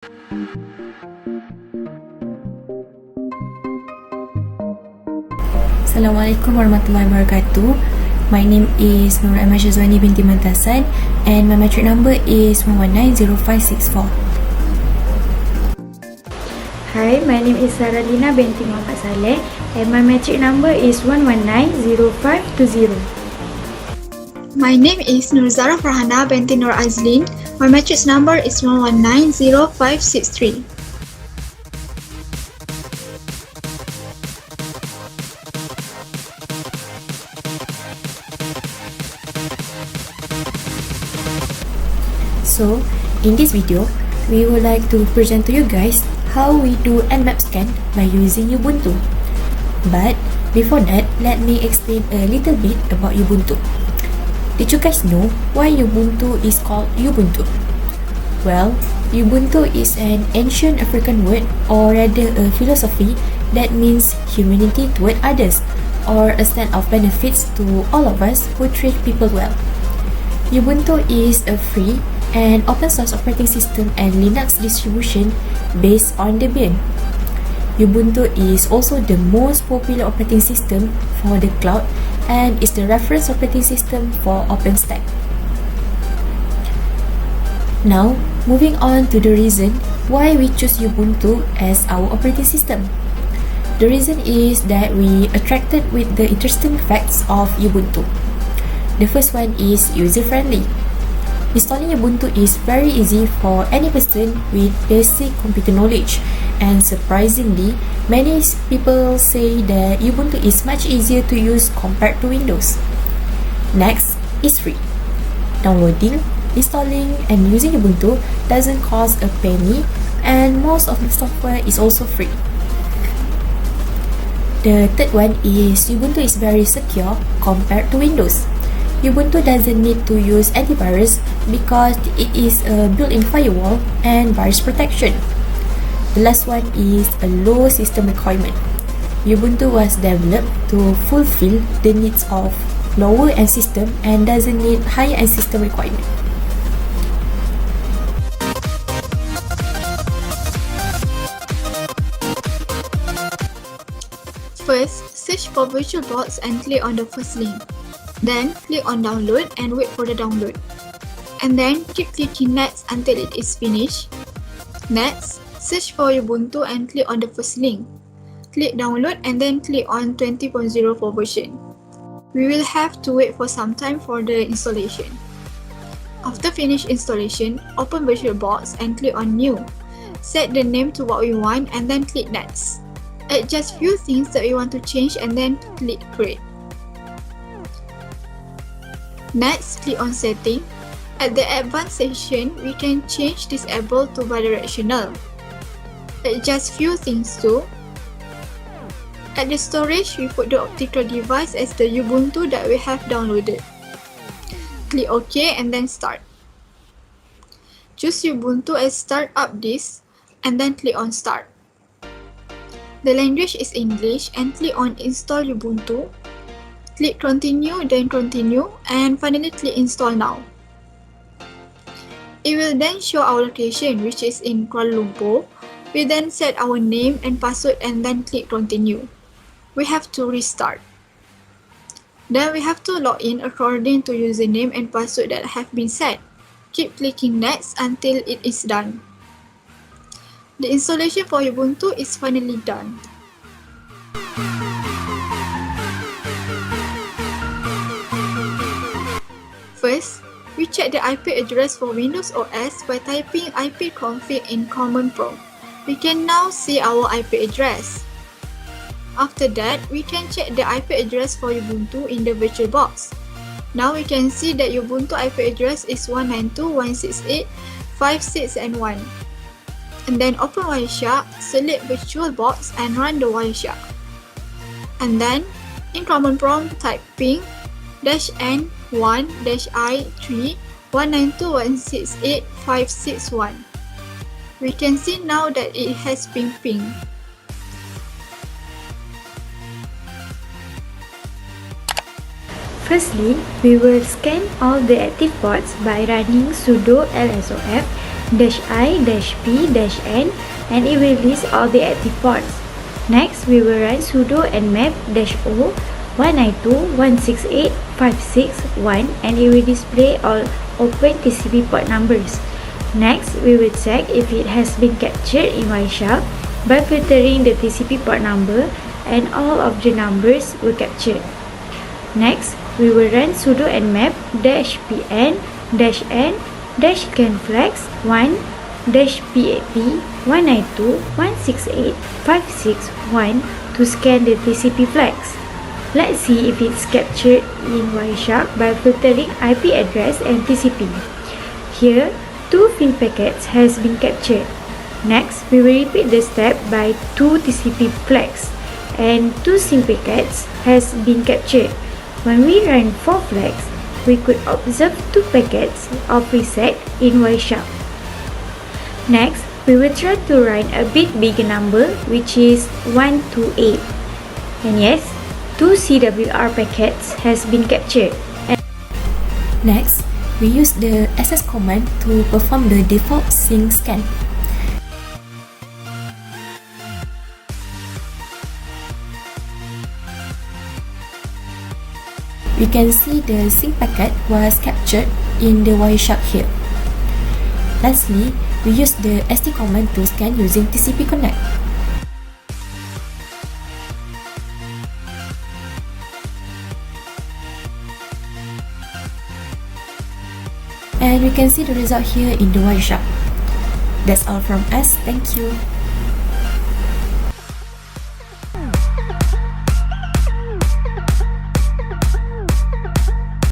Assalamualaikum warahmatullahi wabarakatuh. My name is Noor Syazwani Binti Mantasan and my metric number is 1190564. Hi, my name is Saralina Binti Salleh and my metric number is 1190520. My name is Zahra Farhanah Binti Noor Azlin. My matrix number is 1190563. So, in this video, we would like to present to you guys how we do Nmap scan by using Ubuntu. But before that, let me explain a little bit about Ubuntu. Did you guys know why Ubuntu is called Ubuntu? Well, Ubuntu is an ancient African word, or rather a philosophy that means humanity toward others, or a set of benefits to all of us who treat people well. Ubuntu is a free and open source operating system and Linux distribution based on Debian. Ubuntu is also the most popular operating system for the cloud and is the reference operating system for OpenStack. Now, moving on to the reason why we choose Ubuntu as our operating system. The reason is that we attracted with the interesting facts of Ubuntu. The first one is user-friendly. Installing Ubuntu is very easy for any person with basic computer knowledge, and surprisingly, many people say that Ubuntu is much easier to use compared to Windows. Next is free. Downloading, installing, and using Ubuntu doesn't cost a penny, and most of the software is also free. The third one is Ubuntu is very secure compared to Windows. Ubuntu doesn't need to use antivirus because it is a built-in firewall and virus protection. The last one is a low system requirement. Ubuntu was developed to fulfill the needs of lower-end system and doesn't need higher-end system requirement. First, search for VirtualBox and click on the first link. Then, click on download and wait for the download. And then, keep clicking next until it is finished. Next, search for Ubuntu and click on the first link. Click download and then click on 20.04 version. We will have to wait for some time for the installation. After finish installation, open VirtualBox and click on new. Set the name to what we want and then click next. Add just few things that we want to change and then click create. Next, click on setting. At the advanced section, we can change disable to bidirectional. Add just few things too. At the storage, we put the optical device as the Ubuntu that we have downloaded. Click OK and then start. Choose Ubuntu as startup disk and then click on start. The language is English and click on install Ubuntu. Click continue, then continue, and finally click install now. It will then show our location, which is in Kuala Lumpur. We then set our name and password and then click continue. We have to restart. Then we have to log in according to username and password that have been set. Keep clicking next until it is done. The installation for Ubuntu is finally done. First, we check the IP address for Windows OS by typing ipconfig in command prompt. We can now see our IP address. After that, we can check the IP address for Ubuntu in the VirtualBox. Now we can see that Ubuntu IP address is 192.168.56 and 1. And then open Wireshark, select VirtualBox and run the Wireshark. And then, in command prompt, type ping -n1-i3 192.168.561. We can see now that it has been pinged. Firstly, we will scan all the active ports by running sudo lsof -i-p-n, and it will list all the active ports. Next, we will run sudo nmap -o 192.168.561, and it will display all open TCP port numbers. Next, we will check if it has been captured in Wireshark by filtering the TCP port number, and all of the numbers were captured. Next, we will run sudo nmap -pn -n -canflex 1 -pap 192.168.561 to scan the TCP flags. Let's see if it's captured in Wireshark by filtering IP address and TCP. Here, 2 fin packets has been captured. Next, we will repeat the step by 2 TCP flags, and 2 SYN packets has been captured. When we run 4 flags, we could observe 2 packets of reset in Wireshark. Next, we will try to run a bit bigger number, which is 128. And yes, 2 CWR packets has been captured. Next, we use the ss command to perform the default sync scan. We can see the sync packet was captured in the Wireshark here. Lastly, we use the st command to scan using TCP Connect. And we can see the result here in the Wireshark. That's all from us. Thank you.